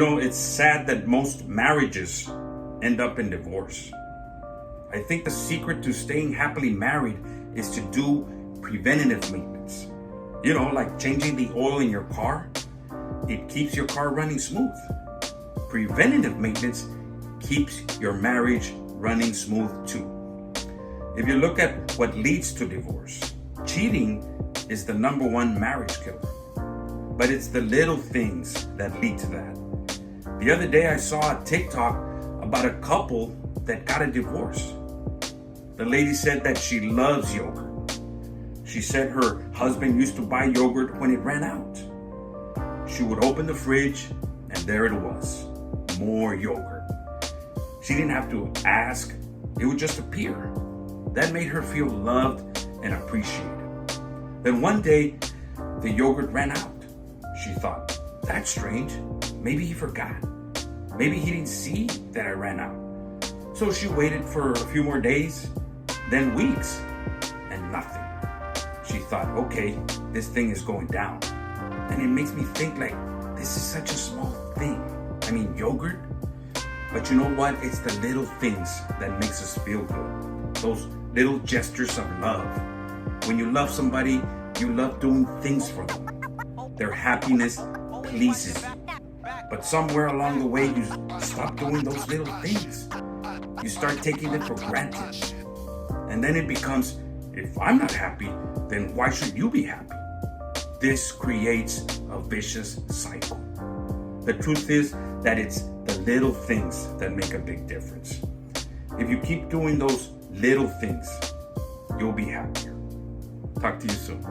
It's sad that most marriages end up in divorce. I think the secret to staying happily married is to do preventative maintenance. Like changing the oil in your car. It keeps your car running smooth. Preventative maintenance keeps your marriage running smooth too. If you look at what leads to divorce, cheating is the number one marriage killer. But it's the little things that lead to that. The other day I saw a TikTok about a couple that got a divorce. The lady said that she loves yogurt. She said her husband used to buy yogurt when it ran out. She would open the fridge and there it was, more yogurt. She didn't have to ask, it would just appear. That made her feel loved and appreciated. Then one day, the yogurt ran out. She thought, that's strange. Maybe he forgot. Maybe he didn't see that I ran out. So she waited for a few more days, then weeks, and nothing. She thought, okay, this thing is going down. And it makes me think like, this is such a small thing. I mean, yogurt. But you know what? It's the little things that makes us feel good. Those little gestures of love. When you love somebody, you love doing things for them. Their happiness pleases you. But somewhere along the way, you stop doing those little things. You start taking it for granted. And then it becomes, if I'm not happy, then why should you be happy? This creates a vicious cycle. The truth is that it's the little things that make a big difference. If you keep doing those little things, you'll be happier. Talk to you soon.